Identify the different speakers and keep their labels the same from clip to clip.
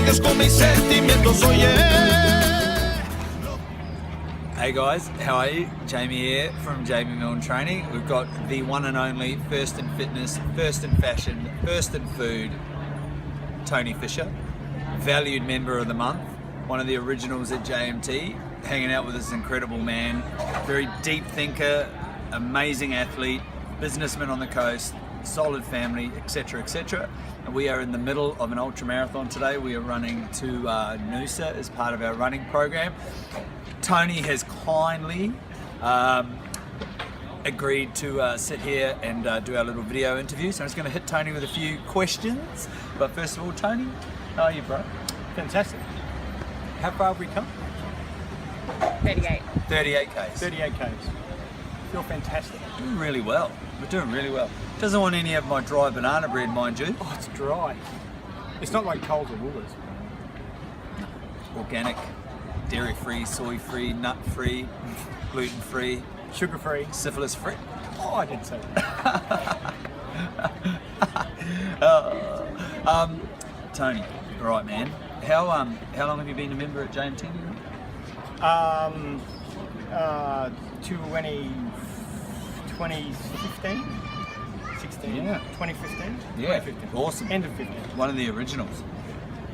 Speaker 1: juegues con mis sentimientos, oye.
Speaker 2: Hey guys, how are you? Jamie here from Jamie Milne Training. We've got the one and only first in fitness, first in fashion, first in food, Tony Fischer, valued member of the month, one of the originals at JMT, hanging out with this incredible man, very deep thinker, amazing athlete, businessman on the coast, solid family, etc, etc. And we are in the middle of an ultra marathon today. We are running to Noosa as part of our running program. Tony has kindly agreed to sit here and do our little video interview. So I'm just going to hit Tony with a few questions. But first of all, Tony, how are you, bro?
Speaker 3: Fantastic. How far have we come?
Speaker 4: 38.
Speaker 2: 38 Ks.
Speaker 3: 38 Ks. Feel fantastic.
Speaker 2: Doing really well. We're doing really well. Doesn't want any of my dry banana bread, mind you.
Speaker 3: Oh, it's dry. It's not like Coles or Woolworths.
Speaker 2: Organic, dairy-free, soy-free, nut-free, gluten-free,
Speaker 3: Sugar-free.
Speaker 2: syphilis-free.
Speaker 3: Oh, I did say that.
Speaker 2: Tony, all right, man. How long have you been a member at JMT?
Speaker 3: 2015? 16?
Speaker 2: Yeah.
Speaker 3: 2015?
Speaker 2: Yeah,
Speaker 3: 2015.
Speaker 2: awesome.
Speaker 3: End of 15.
Speaker 2: One of the originals.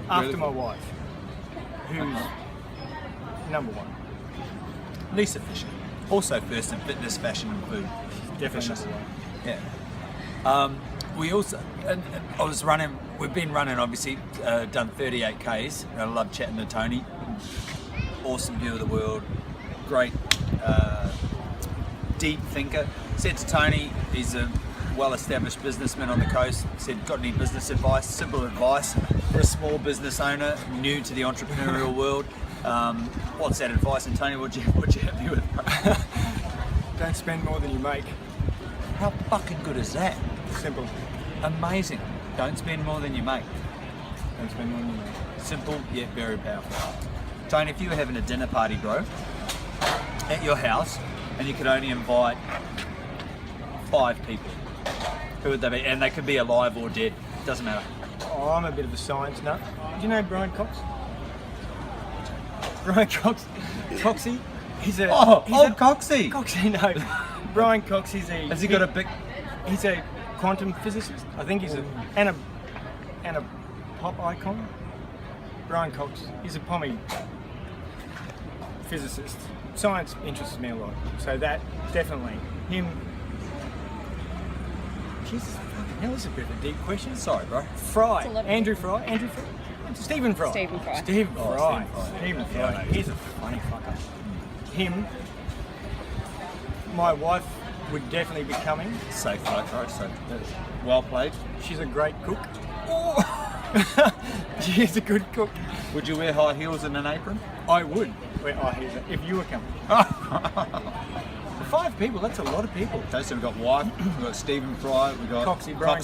Speaker 3: After
Speaker 2: Really?
Speaker 3: my wife, who's number one.
Speaker 2: Lisa Fischer. Also first in fitness, fashion and food.
Speaker 3: Definitely
Speaker 2: Fisher's.
Speaker 3: number one.
Speaker 2: Yeah. We also, and I was running, we've been running obviously, done 38 Ks. I love chatting to Tony. Awesome view of the world. Great, deep thinker. Said to Tony, he's a well-established businessman on the coast. Said, got any business advice? Simple advice for a small business owner, new to the entrepreneurial world. What's that advice? And Tony, what'd you hit me with?
Speaker 3: Don't spend more than you make.
Speaker 2: How fucking good is that?
Speaker 3: Simple.
Speaker 2: Amazing. Don't spend more than you make.
Speaker 3: Don't spend more than you make.
Speaker 2: Simple yet very powerful. Tony, if you were having a dinner party, bro, at your house, and you could only invite 5 people, who would they be? And they could be alive or dead. Doesn't matter.
Speaker 3: Oh, I'm a bit of a science nut. Do you know Brian Cox? Brian Cox. Coxie? He's a...
Speaker 2: Coxie.
Speaker 3: Coxie, no. Brian Cox,
Speaker 2: Has he got a big...
Speaker 3: He's a quantum physicist. I think he's a pop icon. Brian Cox. He's a pommy physicist. Science interests me a lot. So that, definitely. Him... Jesus fucking hell, this is a bit of a deep question.
Speaker 2: Sorry, bro.
Speaker 3: Fry.
Speaker 4: It's a lot of-
Speaker 3: Andrew Fry. Stephen Fry.
Speaker 4: Stephen Fry.
Speaker 3: Stephen
Speaker 2: Oh,
Speaker 3: Fry.
Speaker 2: Stephen Fry.
Speaker 3: Stephen Fry. He's a funny fucker. Him. My wife would definitely be coming.
Speaker 2: Safe flow, bro. So well played.
Speaker 3: She's a great cook. She is a good cook.
Speaker 2: Would you wear high heels and an apron?
Speaker 3: I would. If you were coming. For 5 people, that's a lot of people.
Speaker 2: Okay, so we've got wife, we've got Stephen Fry, we've got
Speaker 3: Coxie,
Speaker 2: we've got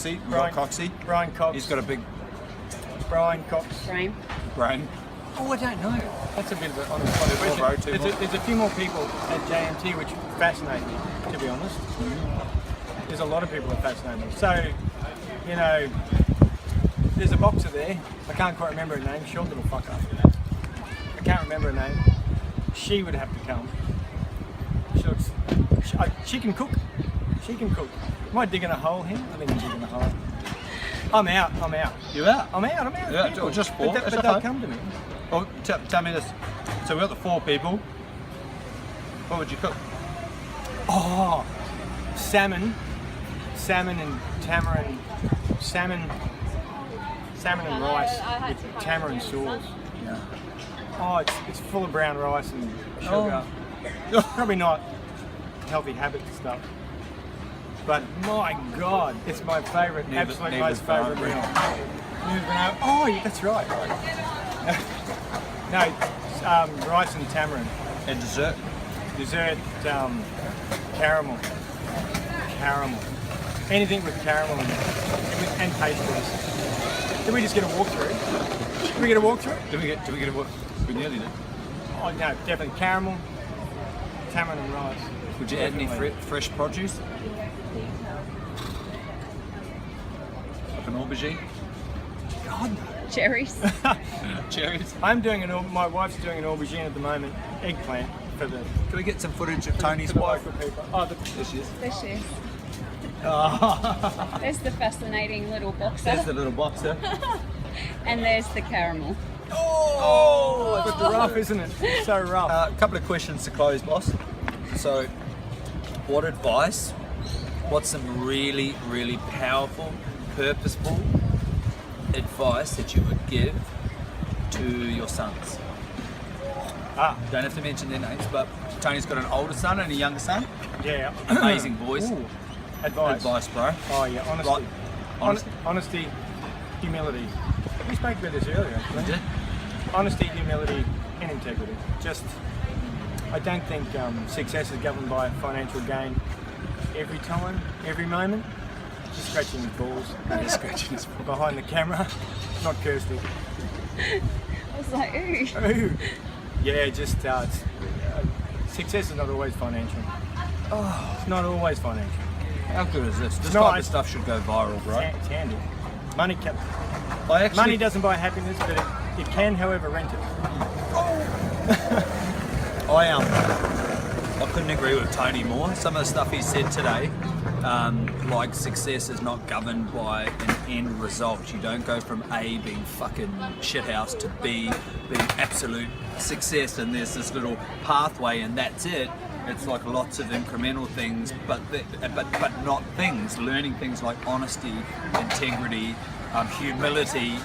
Speaker 2: Coxie.
Speaker 3: Brian Cox.
Speaker 2: He's got a big
Speaker 3: Brian Cox.
Speaker 4: Brain.
Speaker 2: brain.
Speaker 3: Oh, I don't know. That's a bit of a on the spot
Speaker 2: Two more, bro,
Speaker 3: question.
Speaker 2: two more.
Speaker 3: There's a few more people at JMT which fascinate me, to be honest. There's a lot of people that fascinate me. So, you know, there's a boxer there. I can't quite remember her name. Short little fucker. I can't remember her name. She would have to come. She can cook. She can cook. Am I digging a hole here? I think I'm digging a hole. I'm out.
Speaker 2: You out?
Speaker 3: I'm out.
Speaker 2: Yeah,
Speaker 3: People.
Speaker 2: just 4.
Speaker 3: But
Speaker 2: That's
Speaker 3: they'll
Speaker 2: okay.
Speaker 3: come to me.
Speaker 2: Well, tell me this. So we've got the 4 people. What would you cook?
Speaker 3: Oh, salmon and tamarind, salmon and rice with tamarind sauce.
Speaker 2: Yeah.
Speaker 3: Oh, it's full of brown rice and sugar. Probably not healthy habit stuff, but my God, it's my favourite, absolute most favourite meal. Oh, yeah, that's right. No, rice and tamarind.
Speaker 2: And dessert?
Speaker 3: Dessert, caramel. Anything with caramel and pastries. Did we just get a walkthrough? Did we get a walkthrough?
Speaker 2: Do we get a what? We nearly did.
Speaker 3: Oh no, definitely caramel, tamarind and rice.
Speaker 2: Would you add any fresh produce? Like an aubergine?
Speaker 3: God no.
Speaker 4: Cherries.
Speaker 2: Cherries.
Speaker 3: My wife's doing an aubergine at the moment, eggplant for the
Speaker 2: Can we get some footage of Tony's
Speaker 3: for the
Speaker 2: wife?
Speaker 3: local people. Oh,
Speaker 2: There she is.
Speaker 4: There she is.
Speaker 2: Oh.
Speaker 4: There's the fascinating little
Speaker 2: There's
Speaker 4: boxer.
Speaker 2: the little boxer.
Speaker 4: And there's the caramel.
Speaker 2: Oh,
Speaker 3: it's rough, isn't it? It's so rough.
Speaker 2: A couple of questions to close, boss. So, what advice? What's some really, really powerful, purposeful advice that you would give to your sons? Don't have to mention their names, but Tony's got an older son and a younger son.
Speaker 3: Yeah.
Speaker 2: Amazing boys.
Speaker 3: Ooh. Advice,
Speaker 2: bro.
Speaker 3: Oh yeah, honesty.
Speaker 2: Like, honesty.
Speaker 3: Honesty, humility. We spoke about this earlier, actually.
Speaker 2: We did.
Speaker 3: Honesty, humility, and integrity. Just, I don't think success is governed by financial gain every time, every moment. Just scratching his balls.
Speaker 2: Just scratching his balls.
Speaker 3: Behind the camera, not Kirsty.
Speaker 4: I was like, ooh.
Speaker 3: Ooh. Yeah, just success is not always financial. It's not always financial.
Speaker 2: How good is this? This
Speaker 3: No,
Speaker 2: type of stuff should go viral, bro.
Speaker 3: It's handy. Money
Speaker 2: I
Speaker 3: money doesn't buy happiness, but it can, however, rent it.
Speaker 2: I couldn't agree with Tony more. Some of the stuff he said today, like success is not governed by an end result. You don't go from A being fucking shithouse to B being absolute success, and there's this little pathway, and that's it. It's like lots of incremental things, but not things. Learning things like honesty, integrity, humility.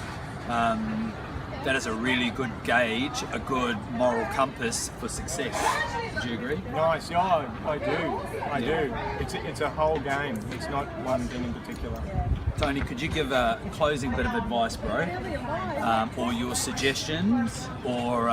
Speaker 2: That is a really good gauge, a good moral compass for success. Do you agree?
Speaker 3: Nice, yeah, I do. It's a whole game. It's not one thing in particular.
Speaker 2: Tony, could you give a closing bit of advice, bro? Or your suggestions, or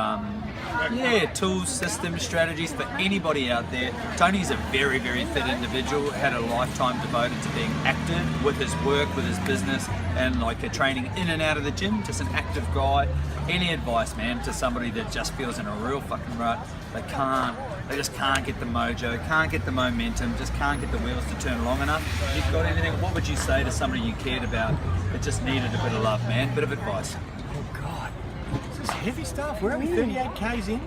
Speaker 2: tools, systems, strategies for anybody out there. Tony's a very, very fit individual, had a lifetime devoted to being active with his work, with his business, and like a training in and out of the gym, just an active guy. Any advice, man, to somebody that just feels in a real fucking rut? They just can't get the mojo, can't get the momentum, just can't get the wheels to turn long enough. If you've got anything, what would you say to somebody you cared about that just needed a bit of love, man? Bit of advice.
Speaker 3: Oh God, this is heavy stuff. We're only 38 k's in.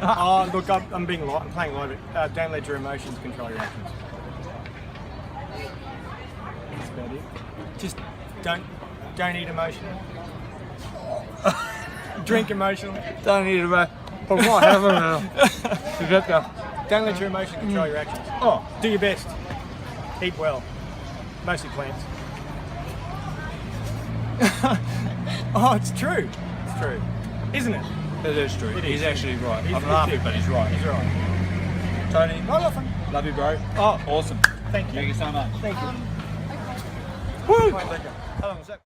Speaker 3: Oh look, I'm being light. I'm playing light. Don't let your emotions control your actions. That's about it. Just don't eat emotionally. Drink emotionally.
Speaker 2: Don't need to
Speaker 3: Don't let your emotions control your actions. Do your best. Eat well. Mostly plants. It's true. It's true. Isn't it?
Speaker 2: It is true.
Speaker 3: It
Speaker 2: He's
Speaker 3: is.
Speaker 2: actually right.
Speaker 3: He's
Speaker 2: I'm laughing, but he's right.
Speaker 3: He's right.
Speaker 2: Tony,
Speaker 3: Not often.
Speaker 2: love you, bro.
Speaker 3: Oh,
Speaker 2: Awesome.
Speaker 3: thank you.
Speaker 2: Thank you so much.
Speaker 3: Thank you.
Speaker 4: Okay.
Speaker 3: Woo!
Speaker 2: How long was that?